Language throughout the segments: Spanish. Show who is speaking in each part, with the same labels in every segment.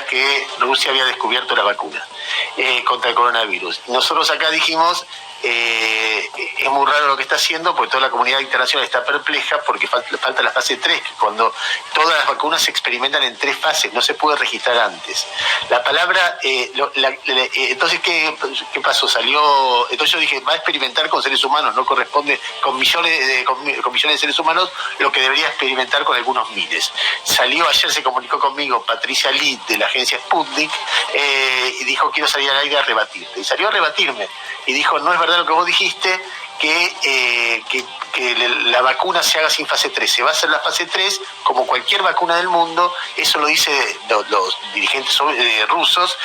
Speaker 1: que Rusia había descubierto la vacuna contra el coronavirus. Nosotros acá dijimos, es muy raro lo que está haciendo, porque toda la comunidad internacional está perpleja porque falta la fase 3, que cuando todas las vacunas se experimentan en 3 fases, no se puede registrar antes. La palabra, entonces, ¿qué pasó? Entonces yo dije, va a experimentar con seres humanos, no corresponde con millones de seres humanos lo que debería experimentar con algunos miles. Ayer se comunicó conmigo Patricia Lee de la agencia Sputnik, y dijo, quiero salir al aire a rebatirte. Y salió a rebatirme y dijo, no es verdad lo que vos dijiste, que la vacuna se haga sin fase 3. Se va a hacer la fase 3 como cualquier vacuna del mundo, eso lo dicen los dirigentes rusos,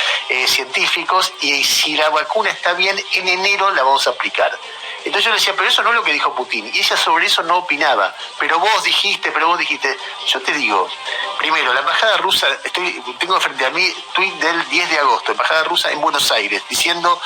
Speaker 1: científicos, y si la vacuna está bien, en enero la vamos a aplicar. Entonces yo le decía, pero eso no es lo que dijo Putin, y ella sobre eso no opinaba. Pero vos dijiste. Yo te digo, primero, la embajada rusa, tengo frente a mí tuit del 10 de agosto, embajada rusa en Buenos Aires, diciendo,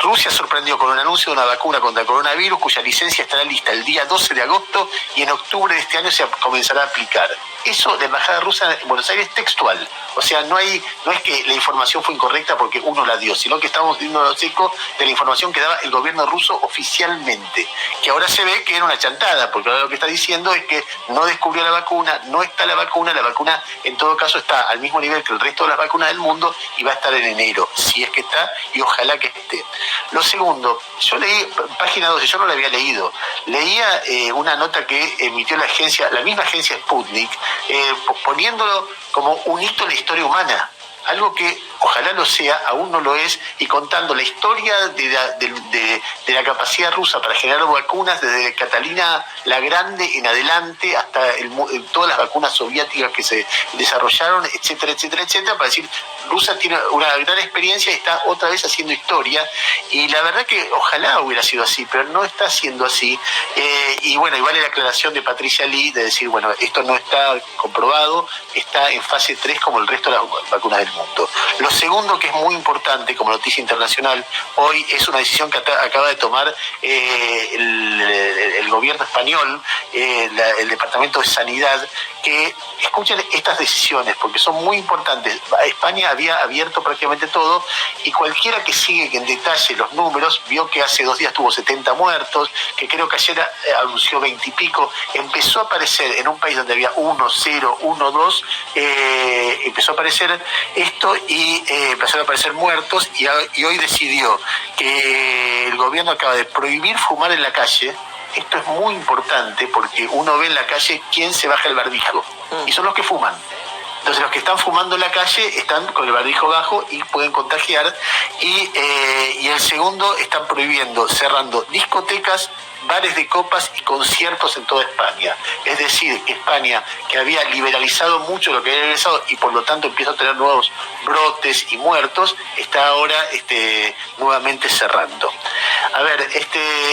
Speaker 1: Rusia sorprendió con un anuncio de una vacuna contra el coronavirus cuya licencia estará lista el día 12 de agosto y en octubre de este año se comenzará a aplicar. Eso, la embajada rusa en Buenos Aires, textual. O sea, no es que la información fue incorrecta porque uno la dio, sino que estamos viendo los ecos de la información que daba el gobierno ruso oficialmente, que ahora se ve que era una chantada, porque ahora lo que está diciendo es que no descubrió la vacuna, no está la vacuna en todo caso está al mismo nivel que el resto de las vacunas del mundo y va a estar en enero, si es que está, y ojalá que esté. Lo segundo, yo leí, página 12, yo no la había leído, leía una nota que emitió la misma agencia Sputnik, poniéndolo como un hito en la historia humana, algo que ojalá lo sea, aún no lo es, y contando la historia de la capacidad rusa para generar vacunas desde Catalina la Grande en adelante hasta todas las vacunas soviéticas que se desarrollaron, etcétera, para decir, Rusia tiene una gran experiencia y está otra vez haciendo historia, y la verdad que ojalá hubiera sido así, pero no está siendo así, y bueno, y vale la aclaración de Patricia Lee de decir, bueno, esto no está comprobado, está en fase 3 como el resto de las vacunas del mundo. Lo segundo, que es muy importante como noticia internacional, hoy es una decisión que acaba de tomar el gobierno español, el Departamento de Sanidad, que escuchen estas decisiones porque son muy importantes. España había abierto prácticamente todo y cualquiera que sigue en detalle los números vio que hace 2 días tuvo 70 muertos, que creo que ayer anunció 20 y pico, empezó a aparecer en un país donde había 1, 0, 1, 2, empezó a aparecer esto y empezaron a aparecer muertos y hoy decidió que el gobierno acaba de prohibir fumar en la calle. Esto es muy importante porque uno ve en la calle quién se baja el barbijo y son los que fuman. Entonces los que están fumando en la calle están con el barbijo bajo y pueden contagiar. Y el segundo, están prohibiendo, cerrando discotecas, bares de copas y conciertos en toda España. Es decir, que España, que había liberalizado mucho lo que había legalizado y por lo tanto empieza a tener nuevos brotes y muertos, está ahora nuevamente cerrando. A ver,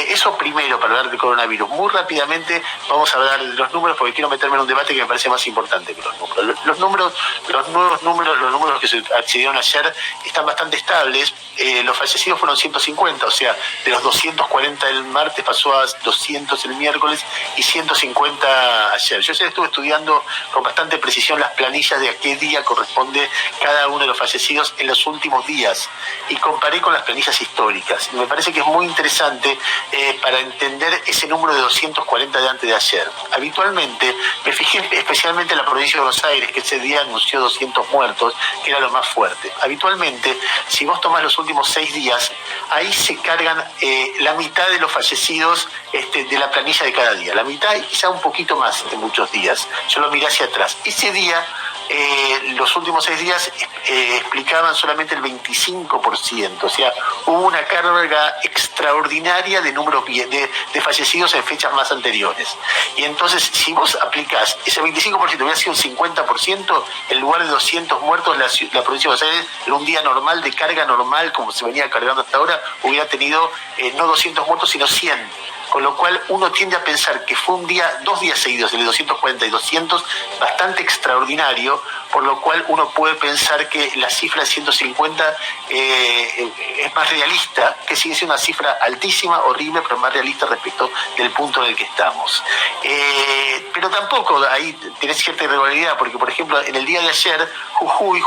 Speaker 1: eso primero para hablar del coronavirus. Muy rápidamente vamos a hablar de los números porque quiero meterme en un debate que me parece más importante que los números. Los números que se accedieron ayer están bastante estables. Los fallecidos fueron 150, o sea, de los 240 del martes pasó a 200 el miércoles y 150 ayer. Yo ayer estuve estudiando con bastante precisión las planillas de a qué día corresponde cada uno de los fallecidos en los últimos días y comparé con las planillas históricas. Y me parece que es muy interesante para entender ese número de 240 de antes de ayer. Habitualmente, me fijé especialmente en la provincia de Buenos Aires, que ese día anunció 200 muertos, que era lo más fuerte. Habitualmente, si vos tomás los últimos 6 días, ahí se cargan la mitad de los fallecidos de la planilla de cada día. La mitad y quizá un poquito más en muchos días. Yo lo miré hacia atrás. Ese día, los últimos 6 días explicaban solamente el 25%. O sea, hubo una carga extraordinaria de números de fallecidos en fechas más anteriores. Y entonces, si vos aplicás ese 25%, hubiera sido un 50%, en lugar de 200 muertos, la provincia de Buenos Aires, en un día normal, de carga normal, como se venía cargando hasta ahora, hubiera tenido no 200 muertos, sino 100. con lo cual uno tiende a pensar que fue 2 días seguidos, el de 240 y 200, bastante extraordinario, por lo cual uno puede pensar que la cifra de 150 es más realista, que sigue siendo una cifra altísima, horrible, pero más realista respecto del punto en el que estamos. Pero tampoco ahí tenés cierta irregularidad, porque por ejemplo en el día de ayer Jujuy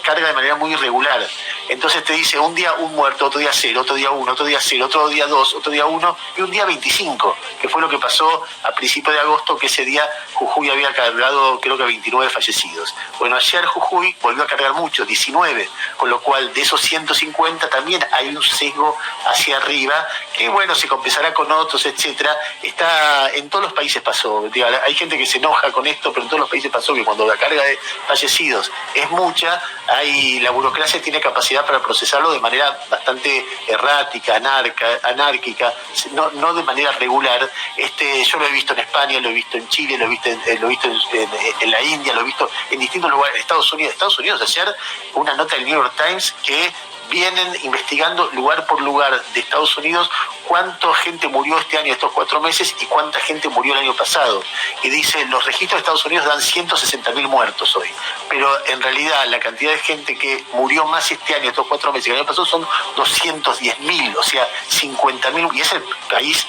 Speaker 1: carga de manera muy irregular. Entonces te dice un día un muerto, otro día 0, otro día 1, otro día 0, otro día 2, otro día 1 y un día 25, que fue lo que pasó a principios de agosto, que ese día Jujuy había cargado creo que 29 fallecidos. Bueno, ayer Jujuy volvió a cargar mucho, 19, con lo cual de esos 150 también hay un sesgo hacia arriba, que bueno, se compensará con otros, etcétera. En todos los países pasó, hay gente que se enoja con esto, pero en todos los países pasó que cuando la carga de fallecidos es mucha, la burocracia tiene capacidad para procesarlo de manera bastante errática, anárquica, no de manera regular. Yo lo he visto en España, lo he visto en Chile, lo he visto en la India, lo he visto en distintos lugares, en Estados Unidos ayer una nota del New York Times que vienen investigando lugar por lugar de Estados Unidos cuánta gente murió este año, estos 4 meses, y cuánta gente murió el año pasado. Y dice, los registros de Estados Unidos dan 160.000 muertos hoy, pero en realidad la cantidad de gente que murió más este año, estos 4 meses, que el año pasado son 210.000, o sea, 50.000, y es el país,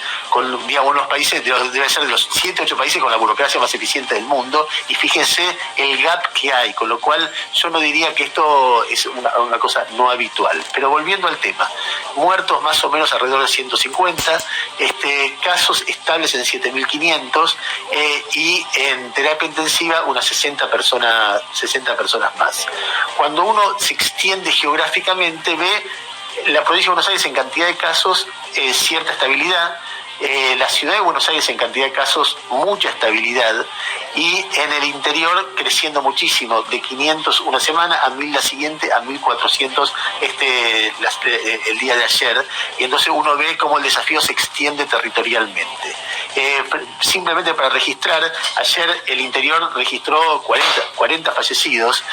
Speaker 1: digamos, los países, debe ser de los 7, 8 países con la burocracia más eficiente del mundo, y fíjense el gap que hay, con lo cual yo no diría que esto es una cosa no habitual. Pero volviendo al tema, muertos más o menos alrededor de 150, casos estables en 7.500 y en terapia intensiva unas 60 personas más. Cuando uno se extiende geográficamente ve la provincia de Buenos Aires en cantidad de casos cierta estabilidad, la ciudad de Buenos Aires en cantidad de casos mucha estabilidad, y en el interior creciendo muchísimo, de 500 una semana a 1.000 la siguiente, a 1.400 el día de ayer, y entonces uno ve cómo el desafío se extiende territorialmente. Simplemente para registrar, ayer el interior registró 40 fallecidos,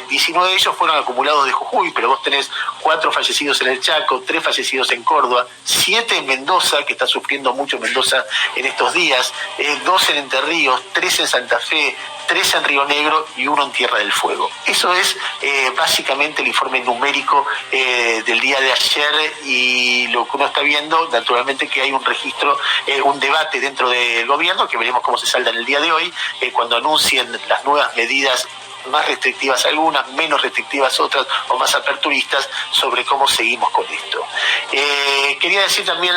Speaker 1: 19 de ellos fueron acumulados de Jujuy, pero vos tenés 4 fallecidos en el Chaco, 3 fallecidos en Córdoba, 7 en Mendoza, que está sufriendo mucho Mendoza en estos días, 2 en Entre Ríos, 3 en Santa Fe, 3 en Río Negro y 1 en Tierra del Fuego. Eso es básicamente el informe numérico del día de ayer, y lo que uno está viendo, naturalmente, que hay un registro, un debate dentro del gobierno, que veremos cómo se salda en el día de hoy, cuando anuncien las nuevas medidas, más restrictivas algunas, menos restrictivas otras, o más aperturistas, sobre cómo seguimos con esto. Quería decir también,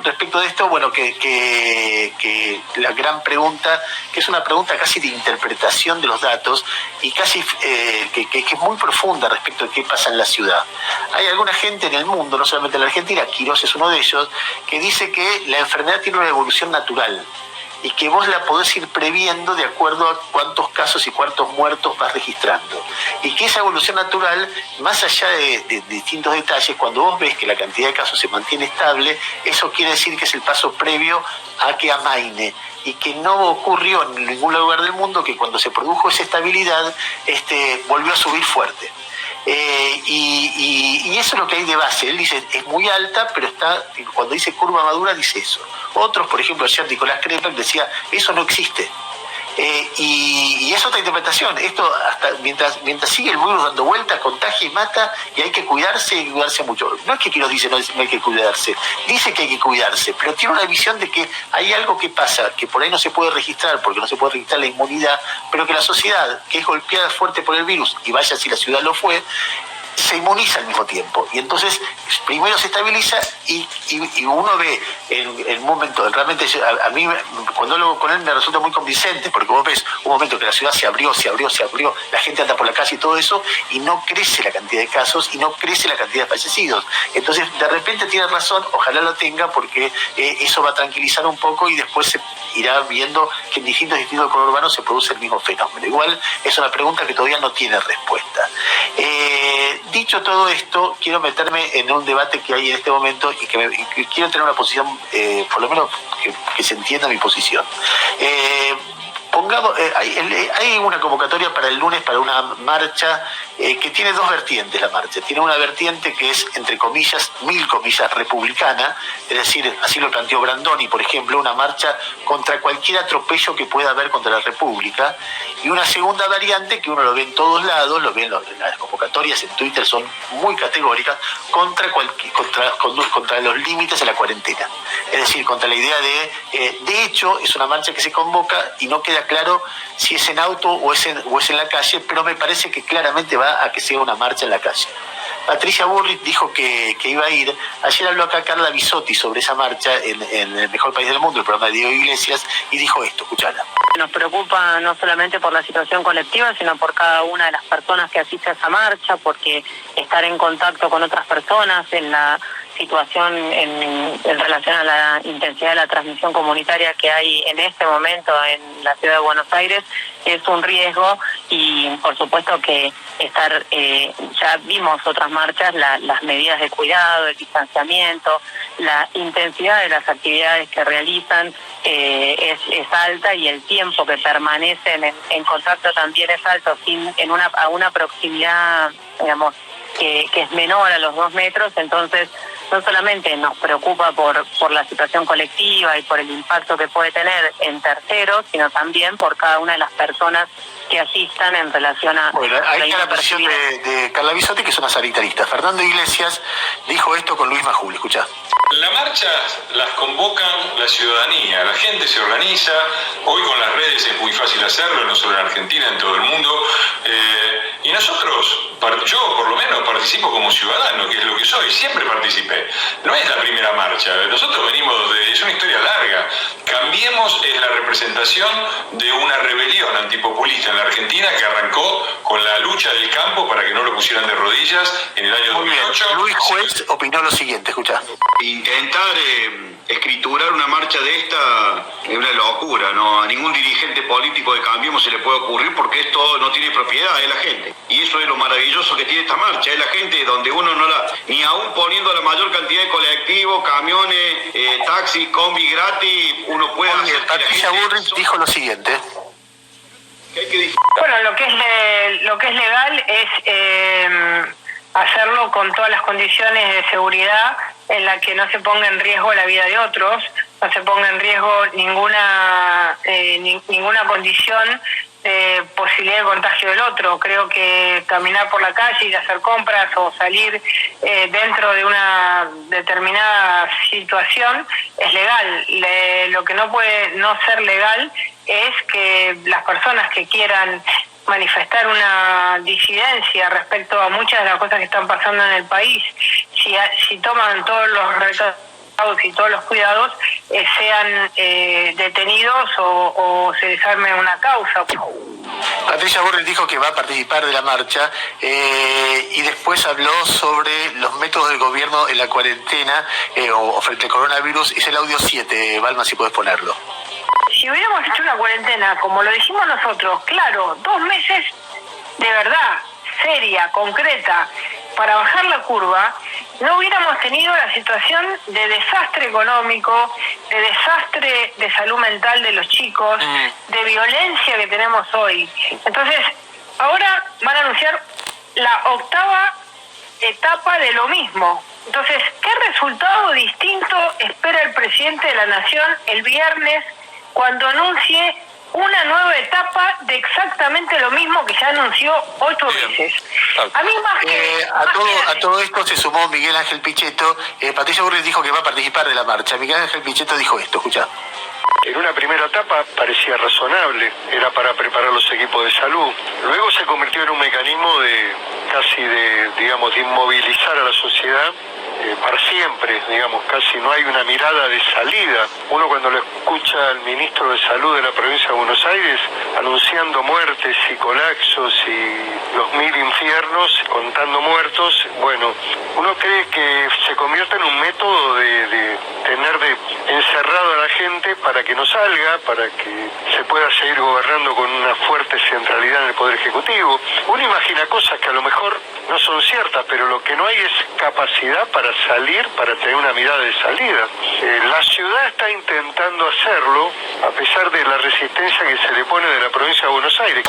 Speaker 1: respecto de esto, bueno, que la gran pregunta, que es una pregunta casi de interpretación de los datos, y casi que es muy profunda respecto de qué pasa en la ciudad. Hay alguna gente en el mundo, no solamente en la Argentina, Quirós es uno de ellos, que dice que la enfermedad tiene una evolución natural, y que vos la podés ir previendo de acuerdo a cuántos casos y cuántos muertos vas registrando. Y que esa evolución natural, más allá de distintos detalles, cuando vos ves que la cantidad de casos se mantiene estable, eso quiere decir que es el paso previo a que amaine, y que no ocurrió en ningún lugar del mundo que cuando se produjo esa estabilidad, volvió a subir fuerte. Y eso es lo que hay de base. Él dice, es muy alta, pero cuando dice curva madura, dice eso. Otros, por ejemplo, ayer Nicolás Krepak decía, eso no existe. Y es otra interpretación. Esto, hasta mientras sigue el virus dando vueltas, contagia y mata, y hay que cuidarse mucho. No es que Quirós dice no hay que cuidarse, dice que hay que cuidarse, pero tiene una visión de que hay algo que pasa, que por ahí no se puede registrar, porque no se puede registrar la inmunidad, pero que la sociedad, que es golpeada fuerte por el virus, y vaya si la ciudad lo fue, se inmuniza al mismo tiempo, y entonces primero se estabiliza, y uno ve en un momento, realmente a mí cuando hablo con él me resulta muy convincente, porque vos ves un momento que la ciudad se abrió, la gente anda por la calle y todo eso, y no crece la cantidad de casos y no crece la cantidad de fallecidos. Entonces de repente tiene razón, ojalá lo tenga, porque eso va a tranquilizar un poco, y después se irá viendo que en distintos distritos conurbanos se produce el mismo fenómeno. Igual es una pregunta que todavía no tiene respuesta. Dicho todo esto, quiero meterme en un debate que hay en este momento, y que quiero tener una posición, por lo menos que se entienda mi posición. Hay una convocatoria para el lunes para una marcha que tiene dos vertientes la marcha. Tiene una vertiente que es, entre comillas, 1000 comillas, republicana, es decir, así lo planteó Brandoni, por ejemplo, una marcha contra cualquier atropello que pueda haber contra la República, y una segunda variante que uno lo ve en todos lados, lo ve en las convocatorias en Twitter, son muy categóricas, contra los límites de la cuarentena. Es decir, contra la idea de hecho, es una marcha que se convoca y no queda claro si es en auto o es en la calle, pero me parece que claramente va a que sea una marcha en la calle. Patricia Bullrich dijo que iba a ir. Ayer habló acá Carla Bisotti sobre esa marcha en El Mejor País del Mundo, el programa de Diego Iglesias, y dijo esto, escuchala.
Speaker 2: Nos preocupa no solamente por la situación colectiva, sino por cada una de las personas que asiste a esa marcha, porque estar en contacto con otras personas en la situación en relación a la intensidad de la transmisión comunitaria que hay en este momento en la ciudad de Buenos Aires es un riesgo, y por supuesto que ya vimos otras marchas, las medidas de cuidado, el distanciamiento, la intensidad de las actividades que realizan es alta, y el tiempo que permanecen en contacto también es alto, a una proximidad, digamos, que es menor a los 2 metros. Entonces no solamente nos preocupa por la situación colectiva y por el impacto que puede tener en terceros, sino también por cada una de las personas que asistan en relación a...
Speaker 1: Bueno, ahí está la posición de Carla Bisotti, que es una sanitarista. Fernando Iglesias dijo esto con Luis Majul, escuchá.
Speaker 3: Las marchas las convocan la ciudadanía, la gente se organiza, hoy con las redes es muy fácil hacerlo, no solo en Argentina, en todo el mundo, y nosotros, yo por lo menos participo como ciudadano, que es lo que soy, siempre participé. No es la primera marcha, nosotros venimos es una historia larga. Cambiemos es la representación de una rebelión antipopulista en la Argentina que arrancó con la lucha del campo para que no lo pusieran de rodillas en el año 2008.
Speaker 1: Luis Juez opinó lo siguiente, escuchá.
Speaker 4: Intentar escriturar una marcha de esta es una locura, ¿no? A ningún dirigente político de Cambiemos se le puede ocurrir, porque esto no tiene propiedad, es la gente. Y eso es lo maravilloso que tiene esta marcha, es la gente donde uno ni aún poniendo la mayor cantidad de colectivos, camiones, taxis, combi gratis, uno puede hacer.
Speaker 1: Patricia Bullrich dijo lo siguiente.
Speaker 2: Bueno, lo que es legal es hacerlo con todas las condiciones de seguridad, en la que no se ponga en riesgo la vida de otros, no se ponga en riesgo ninguna condición de posibilidad de contagio del otro. Creo que caminar por la calle, ir a hacer compras o salir dentro de una determinada situación es legal. Lo que no puede no ser legal es que las personas que quieran manifestar una disidencia respecto a muchas de las cosas que están pasando en el país, si toman todos los recaudos y todos los cuidados, sean detenidos o se desarme una causa.
Speaker 1: Patricia Bullrich dijo que va a participar de la marcha y después habló sobre los métodos del gobierno en la cuarentena o frente al coronavirus. Es el audio 7, Balma, si podés ponerlo.
Speaker 2: Si hubiéramos hecho una cuarentena, como lo dijimos nosotros, claro, 2 meses de verdad, seria, concreta, para bajar la curva, no hubiéramos tenido la situación de desastre económico, de desastre de salud mental de los chicos, de violencia que tenemos hoy. Entonces, ahora van a anunciar la 8ª etapa de lo mismo. Entonces, ¿qué resultado distinto espera el presidente de la Nación el viernes cuando anuncie una nueva etapa de exactamente lo mismo que ya anunció 8 veces? A mí
Speaker 1: a todo esto se sumó Miguel Ángel Pichetto. Patricia Bullrich dijo que va a participar de la marcha. Miguel Ángel Pichetto dijo esto, escuchá.
Speaker 5: En una primera etapa parecía razonable, era para preparar los equipos de salud. Luego se convirtió en un mecanismo de inmovilizar a la sociedad para siempre, casi no hay una mirada de salida. Uno cuando lo escucha al ministro de Salud de la provincia de Buenos Aires anunciando muertes y colapsos y los 1000 infiernos, contando muertos, bueno, uno cree que se convierte en un método de encerrado a la gente para que no salga, para que se pueda seguir gobernando con una fuerte centralidad en el Poder Ejecutivo. Uno imagina cosas que a lo mejor no son ciertas, pero lo que no hay es capacidad para salir, para tener una mirada de salida. La ciudad está intentando hacerlo, a pesar de la resistencia que se le pone de la provincia de Buenos Aires.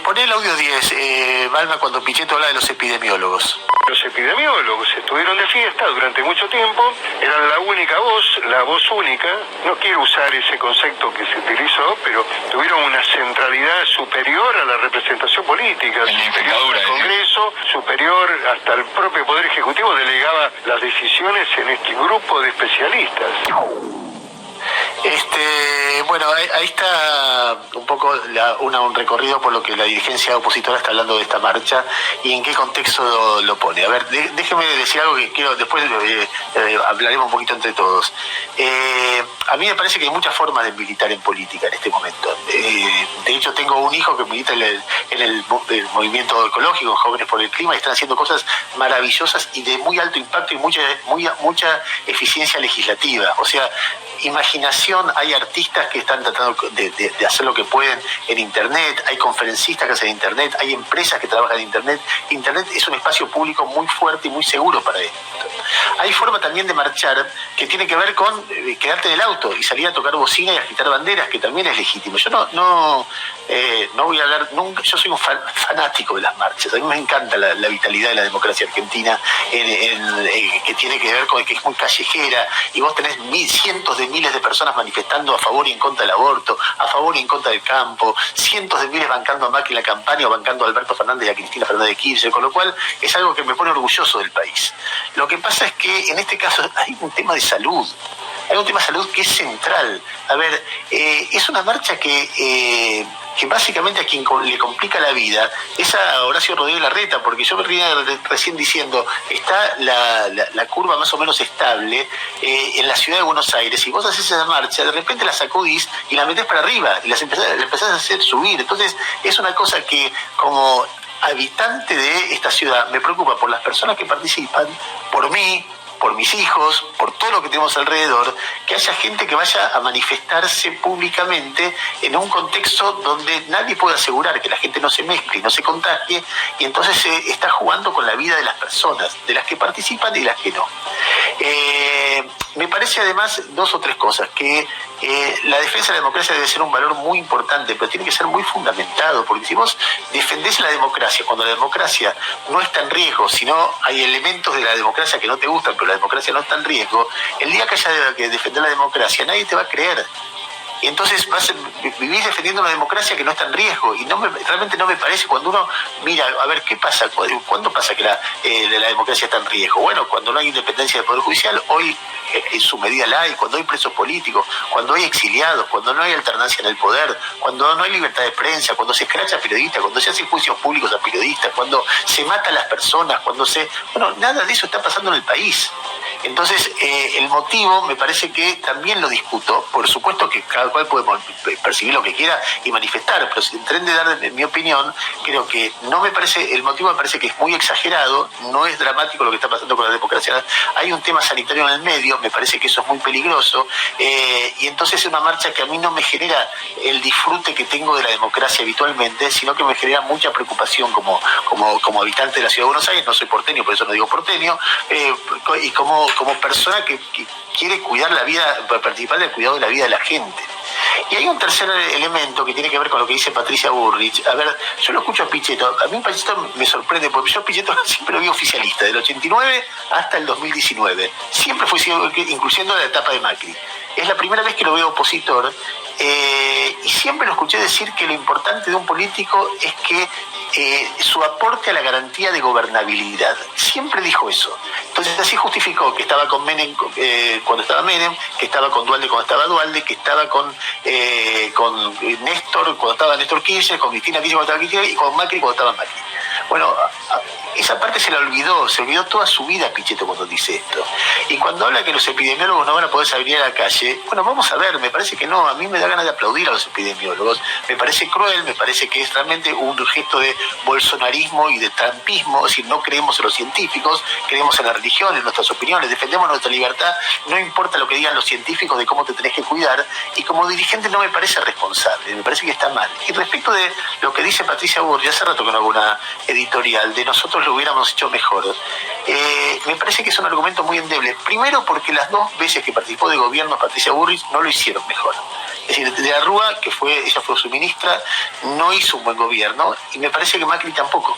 Speaker 1: Por Poné el audio 10, Balma, cuando Pichetto habla de los epidemiólogos.
Speaker 5: Los epidemiólogos estuvieron de fiesta durante mucho tiempo, eran la única voz, la voz única, no quiero usar ese concepto que se utilizó, pero tuvieron una centralidad superior a la representación política, superior al Congreso, superior hasta el propio Poder Ejecutivo, delegaba las decisiones en este grupo de especialistas.
Speaker 1: Bueno, ahí está un poco un recorrido por lo que la dirigencia opositora está hablando de esta marcha y en qué contexto lo pone. A ver, déjeme decir algo que quiero, después hablaremos un poquito entre todos. A mí me parece que hay muchas formas de militar en política en este momento. De hecho, tengo un hijo que milita en el movimiento ecológico, Jóvenes por el Clima, y están haciendo cosas maravillosas y de muy alto impacto y mucha eficiencia legislativa. O sea, imaginación, hay artistas que están tratando de hacer lo que pueden en Internet, hay conferencistas que hacen Internet, hay empresas que trabajan en Internet. Internet es un espacio público muy fuerte y muy seguro para esto. Hay forma también de marchar que tiene que ver con quedarte en el auto y salir a tocar bocina y agitar banderas, que también es legítimo. Yo no voy a hablar nunca, yo soy un fanático de las marchas, a mí me encanta la vitalidad de la democracia argentina, que tiene que ver con que es muy callejera, y vos tenés cientos de miles de personas manifestando a favor y en contra del aborto, a favor y en contra del campo, cientos de miles bancando a Macri en la campaña o bancando a Alberto Fernández y a Cristina Fernández de Kirchner, con lo cual es algo que me pone orgulloso del país. Lo que pasa es que en este caso hay un tema de salud. Hay un tema de salud que es central. A ver, es una marcha que básicamente a quien le complica la vida es a Horacio Rodríguez Larreta, porque yo venía recién diciendo, está la curva más o menos estable en la ciudad de Buenos Aires, y vos haces esa marcha, de repente la sacudís y la metés para arriba, y la empezás a hacer subir. Entonces es una cosa que, como habitante de esta ciudad, me preocupa por las personas que participan, por mí, por mis hijos, por todo lo que tenemos alrededor, que haya gente que vaya a manifestarse públicamente en un contexto donde nadie puede asegurar que la gente no se mezcle y no se contagie, y entonces se está jugando con la vida de las personas, de las que participan y las que no. Me parece además dos o tres cosas, que la defensa de la democracia debe ser un valor muy importante, pero tiene que ser muy fundamentado, porque si vos defendés la democracia, cuando la democracia no está en riesgo, sino hay elementos de la democracia que no te gustan, pero la democracia no está en riesgo, el día que haya que defender la democracia nadie te va a creer. Y entonces vivís defendiendo una democracia que no está en riesgo, y realmente no me parece. Cuando uno mira, a ver, ¿qué pasa? ¿Cuándo pasa que la democracia está en riesgo? Bueno, cuando no hay independencia del Poder Judicial, hoy en su medida la hay, cuando hay presos políticos, cuando hay exiliados, cuando no hay alternancia en el poder, cuando no hay libertad de prensa, cuando se escracha a periodistas, cuando se hacen juicios públicos a periodistas, cuando se mata a las personas, Bueno, nada de eso está pasando en el país. Entonces, el motivo me parece que también lo discuto. Por supuesto que cada cual puede percibir lo que quiera y manifestar, pero si tren de dar mi opinión, creo que no me parece, el motivo me parece que es muy exagerado, no es dramático lo que está pasando con la democracia. Hay un tema sanitario en el medio, me parece que eso es muy peligroso, y entonces es una marcha que a mí no me genera el disfrute que tengo de la democracia habitualmente, sino que me genera mucha preocupación como habitante de la ciudad de Buenos Aires. No soy porteño, por eso no digo porteño, y como persona que quiere cuidar la vida, participar del cuidado de la vida de la gente. Y hay un tercer elemento que tiene que ver con lo que dice Patricia Bullrich. A ver, yo lo escucho a Pichetto, a mí Pichetto me sorprende, porque yo a Pichetto siempre lo vi oficialista, del 89 hasta el 2019, siempre fue, incluyendo la etapa de Macri. Es la primera vez que lo veo opositor, y siempre lo escuché decir que lo importante de un político es que su aporte a la garantía de gobernabilidad. Siempre dijo eso. Entonces así justificó que estaba con Menem cuando estaba Menem, que estaba con Dualde cuando estaba Dualde, que estaba con Néstor cuando estaba Néstor Kirchner, con Cristina Kirchner cuando estaba Kirchner y con Macri cuando estaba Macri. Bueno, esa parte se olvidó toda su vida Pichetto cuando dice esto. Y cuando habla que los epidemiólogos no van a poder salir a la calle, bueno, vamos a ver, me parece que no, a mí me da ganas de aplaudir a los epidemiólogos, me parece cruel, me parece que es realmente un gesto de bolsonarismo y de trampismo, es decir, no creemos en los científicos, creemos en la religión, en nuestras opiniones, defendemos nuestra libertad, no importa lo que digan los científicos de cómo te tenés que cuidar, y como dirigente no me parece responsable, me parece que está mal. Y respecto de lo que dice Patricia Bullrich, hace rato que no hago una editorial, de nosotros lo hubiéramos hecho mejor, me parece que es un argumento muy endeble. Primero porque las dos veces que participó de gobierno Patricia Bullrich no lo hicieron mejor. Es decir, de la Rúa, ella fue su ministra, no hizo un buen gobierno, y me parece que Macri tampoco.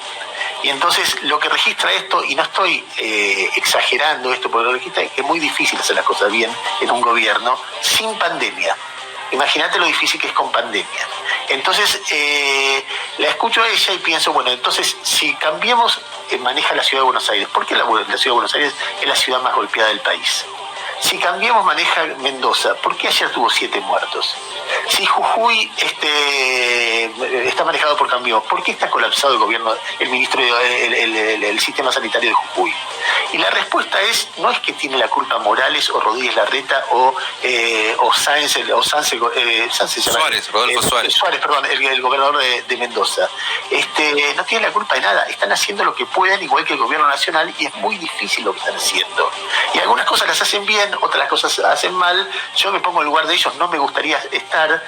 Speaker 1: Y entonces lo que registra esto, y no estoy exagerando esto, porque lo registra es que es muy difícil hacer las cosas bien en un gobierno sin pandemia. Imagínate lo difícil que es con pandemia. Entonces, la escucho a ella y pienso, bueno, entonces, si cambiemos, maneja la ciudad de Buenos Aires. ¿Por qué la ciudad de Buenos Aires es la ciudad más golpeada del país? Si cambiamos, maneja Mendoza. ¿Por qué ayer tuvo 7 muertos? Si Jujuy está manejado por Cambiemos, ¿por qué está colapsado el gobierno, el sistema sanitario de Jujuy? Y la respuesta no es que tiene la culpa Morales o Rodríguez Larreta o Sáenz,
Speaker 6: Suárez, Rodolfo Suárez.
Speaker 1: Suárez, perdón, el gobernador de Mendoza. No tiene la culpa de nada. Están haciendo lo que pueden, igual que el gobierno nacional, y es muy difícil lo que están haciendo. Y algunas cosas las hacen bien, otras cosas hacen mal. Yo me pongo en lugar de ellos, no me gustaría estar.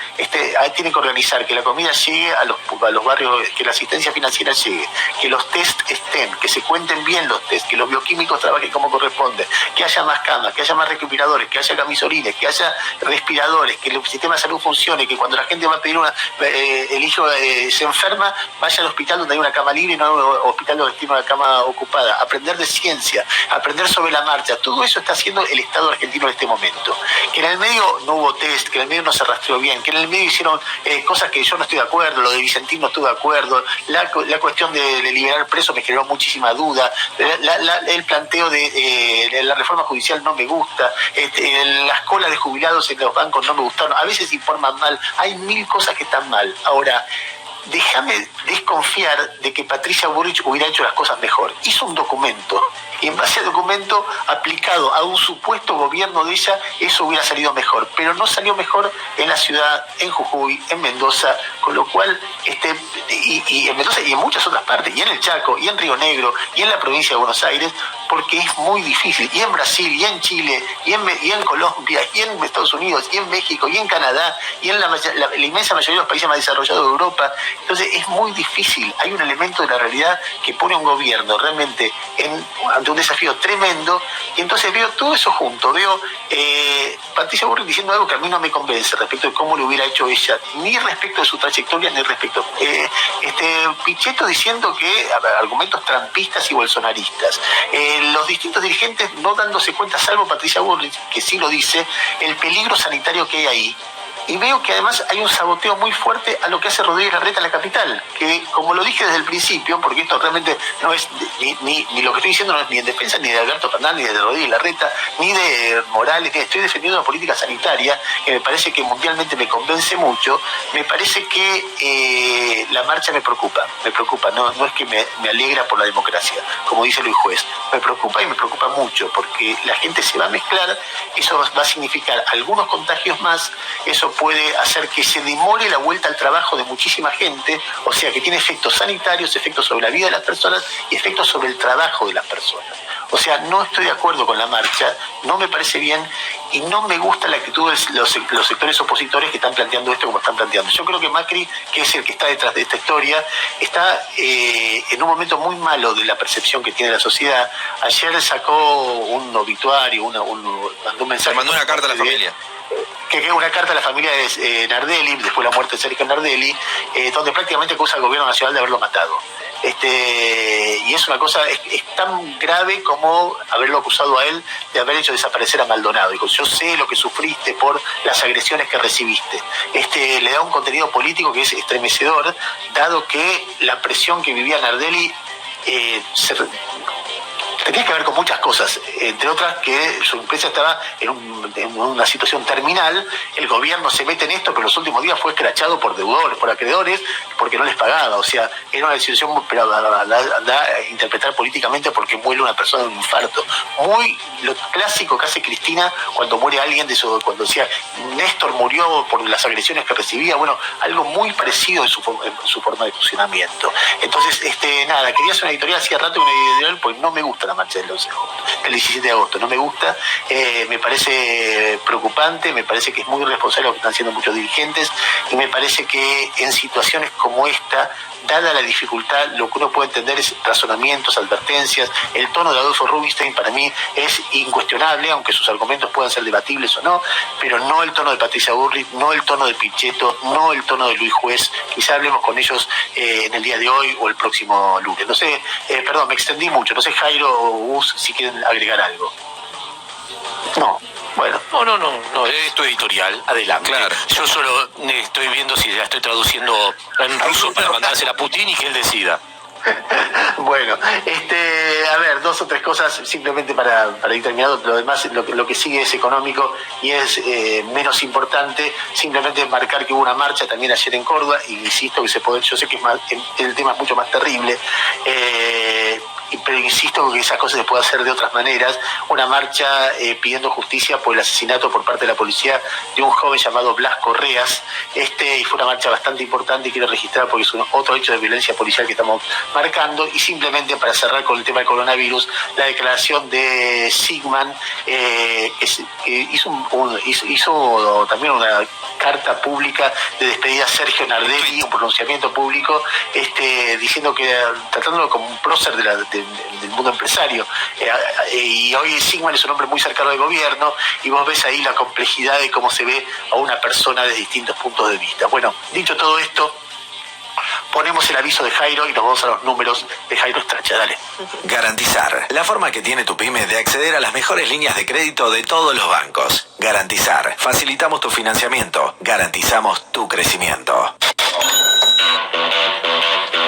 Speaker 1: Tienen que organizar que la comida llegue a los barrios, que la asistencia financiera llegue, que los test estén, que se cuenten bien los test, que los bioquímicos trabajen como corresponde, que haya más camas, que haya más respiradores, que haya camisolines, que haya respiradores, que el sistema de salud funcione, que cuando la gente va a pedir el hijo se enferma, vaya al hospital donde hay una cama libre y no a un hospital donde tiene una cama ocupada. Aprender de ciencia, aprender sobre la marcha, todo eso está haciendo el Estado argentino en este momento. Que en el medio no hubo test, que en el medio no se rastreó bien, que en el medio hicieron cosas que yo no estoy de acuerdo, lo de Vicentín no estoy de acuerdo, la cuestión de liberar presos me generó muchísima duda, el planteo de la reforma judicial no me gusta, las colas de jubilados en los bancos no me gustaron, a veces informan mal, hay 1000 cosas que están mal. Ahora, déjame desconfiar de que Patricia Bullrich hubiera hecho las cosas mejor. Hizo un documento, y en base al documento aplicado a un supuesto gobierno de ella, eso hubiera salido mejor. Pero no salió mejor en la ciudad, en Jujuy, en Mendoza, con lo cual, y en Mendoza y en muchas otras partes, y en el Chaco, y en Río Negro, y en la provincia de Buenos Aires, porque es muy difícil, y en Brasil, y en Chile, y en Colombia, y en Estados Unidos, y en México, y en Canadá, y en la inmensa mayoría de los países más desarrollados de Europa. Entonces es muy difícil, hay un elemento de la realidad que pone a un gobierno realmente ante un desafío tremendo, y entonces veo todo eso junto, veo Patricia Bullrich diciendo algo que a mí no me convence respecto de cómo lo hubiera hecho ella, ni respecto de su trayectoria, ni respecto Pichetto diciendo que argumentos trampistas y bolsonaristas, los distintos dirigentes no dándose cuenta, salvo Patricia Bullrich, que sí lo dice, el peligro sanitario que hay ahí. Y veo que además hay un saboteo muy fuerte a lo que hace Rodríguez Larreta en la capital, que como lo dije desde el principio, porque esto realmente no es, ni lo que estoy diciendo no es ni en defensa ni de Alberto Fernández, ni de Rodríguez Larreta, ni de Morales, ni estoy defendiendo una política sanitaria que me parece que mundialmente me convence mucho. Me parece que la marcha me preocupa, no es que me alegra por la democracia, como dice Luis Juez, me preocupa y me preocupa mucho, porque la gente se va a mezclar, eso va a significar algunos contagios más, eso puede hacer que se demore la vuelta al trabajo de muchísima gente, o sea que tiene efectos sanitarios, efectos sobre la vida de las personas y efectos sobre el trabajo de las personas. O sea, no estoy de acuerdo con la marcha, no me parece bien y no me gusta la actitud de los sectores opositores que están planteando esto como están planteando. Yo creo que Macri, que es el que está detrás de esta historia, está en un momento muy malo de la percepción que tiene la sociedad. Ayer sacó un obituario, mandó un mensaje.
Speaker 6: Mandó una carta a la familia.
Speaker 1: Que es una carta a la familia de Nardelli, después de la muerte de Sergio Nardelli, donde prácticamente acusa al gobierno nacional de haberlo matado. Y es una cosa, es tan grave como haberlo acusado a él de haber hecho desaparecer a Maldonado. Digo, yo sé lo que sufriste por las agresiones que recibiste. Le da un contenido político que es estremecedor, dado que la presión que vivía Nardelli tenía que ver con muchas cosas, entre otras que su empresa estaba en una situación terminal, el gobierno se mete en esto, pero los últimos días fue escrachado por deudores, por acreedores, porque no les pagaba. O sea, era una situación, pero anda a interpretar políticamente porque muere una persona de un infarto. Muy lo clásico que hace Cristina cuando muere alguien de eso, cuando decía Néstor murió por las agresiones que recibía, bueno, algo muy parecido en su forma de funcionamiento. Entonces, nada, quería hacer una editorial, hacía rato una editorial, pues no me gusta la marcha del 11 de agosto, el 17 de agosto. No me gusta, me parece preocupante, me parece que es muy irresponsable lo que están haciendo muchos dirigentes, y me parece que en situaciones como esta, dada la dificultad, lo que uno puede entender es razonamientos, advertencias. El tono de Adolfo Rubinstein para mí es incuestionable, aunque sus argumentos puedan ser debatibles o no, pero no el tono de Patricia Bullrich, no el tono de Pichetto, no el tono de Luis Juez. Quizá hablemos con ellos en el día de hoy o el próximo lunes. No sé, perdón, me extendí mucho, no sé Jairo o Gus si quieren agregar algo. No. Bueno.
Speaker 7: No, es tu editorial, adelante.
Speaker 6: Claro.
Speaker 7: Yo solo estoy viendo si la estoy traduciendo en ruso para mandársela a Putin y que él decida.
Speaker 1: Bueno, a ver, 2 o 3 cosas simplemente para ir terminado. Lo demás, lo que sigue es económico y es menos importante. Simplemente marcar que hubo una marcha también ayer en Córdoba, y insisto que yo sé que el tema es mucho más terrible, pero insisto que esas cosas se pueden hacer de otras maneras. Una marcha pidiendo justicia por el asesinato por parte de la policía de un joven llamado Blas Correas. Y fue una marcha bastante importante y quiero registrar porque es otro hecho de violencia policial que estamos marcando. Y simplemente para cerrar con el tema del coronavirus, la declaración de Sigman, que hizo también una carta pública de despedida a Sergio Nardelli, un pronunciamiento público, diciendo que, tratándolo como un prócer del mundo empresario, y hoy Sigman es un hombre muy cercano al gobierno, y vos ves ahí la complejidad de cómo se ve a una persona de distintos puntos de vista. Bueno, dicho todo esto, ponemos el aviso de Jairo y nos vamos a los números de Jairo Stracha. Dale.
Speaker 8: Garantizar, la forma que tiene tu pyme de acceder a las mejores líneas de crédito de todos los bancos. Garantizar, facilitamos tu financiamiento, garantizamos tu crecimiento.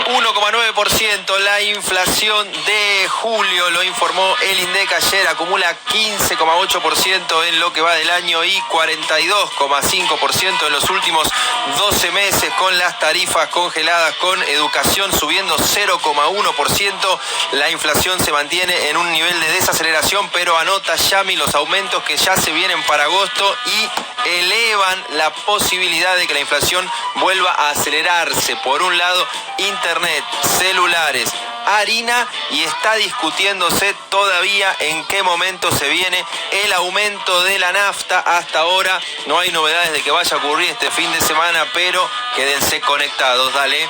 Speaker 9: 1,9% la inflación de julio, lo informó el INDEC ayer, acumula 15,8% en lo que va del año y 42,5% en los últimos 12 meses, con las tarifas congeladas, con educación subiendo 0,1%. La inflación se mantiene en un nivel de desaceleración, pero anota Yami los aumentos que ya se vienen para agosto y elevan la posibilidad de que la inflación vuelva a acelerarse. Por un lado, internet, celulares, harina, y está discutiéndose todavía en qué momento se viene el aumento de la nafta. Hasta ahora no hay novedades de que vaya a ocurrir este fin de semana, pero quédense conectados, dale.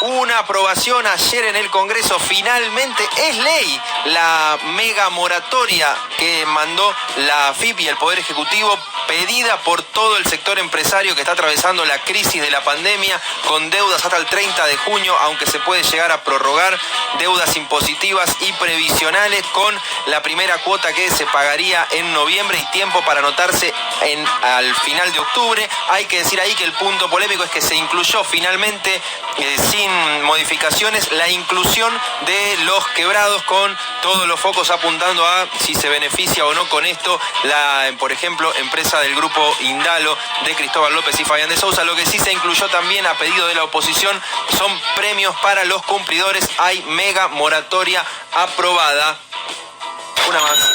Speaker 9: Una aprobación ayer en el Congreso, finalmente es ley la mega moratoria que mandó la AFIP y el Poder Ejecutivo, pedida por todo el sector empresario que está atravesando la crisis de la pandemia, con deudas hasta el 30 de junio, aunque se puede llegar a prorrogar, deudas impositivas y previsionales, con la primera cuota que se pagaría en noviembre y tiempo para anotarse al final de octubre. Hay que decir ahí que el punto polémico es que se incluyó finalmente, sin modificaciones, la inclusión de los quebrados, con todos los focos apuntando a si se beneficia o no con esto por ejemplo, empresa del grupo Indalo de Cristóbal López y Fabián de Sousa. Lo que sí se incluyó también a pedido de la oposición son premios para los cumplidores. Hay mega moratoria aprobada. Una más.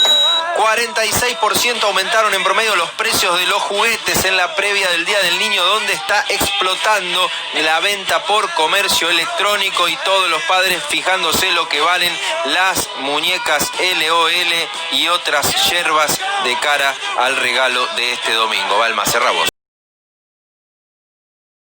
Speaker 9: 46% aumentaron en promedio los precios de los juguetes en la previa del Día del Niño, donde está explotando la venta por comercio electrónico y todos los padres fijándose lo que valen las muñecas LOL y otras yerbas de cara al regalo de este domingo. Balma, cerra vos.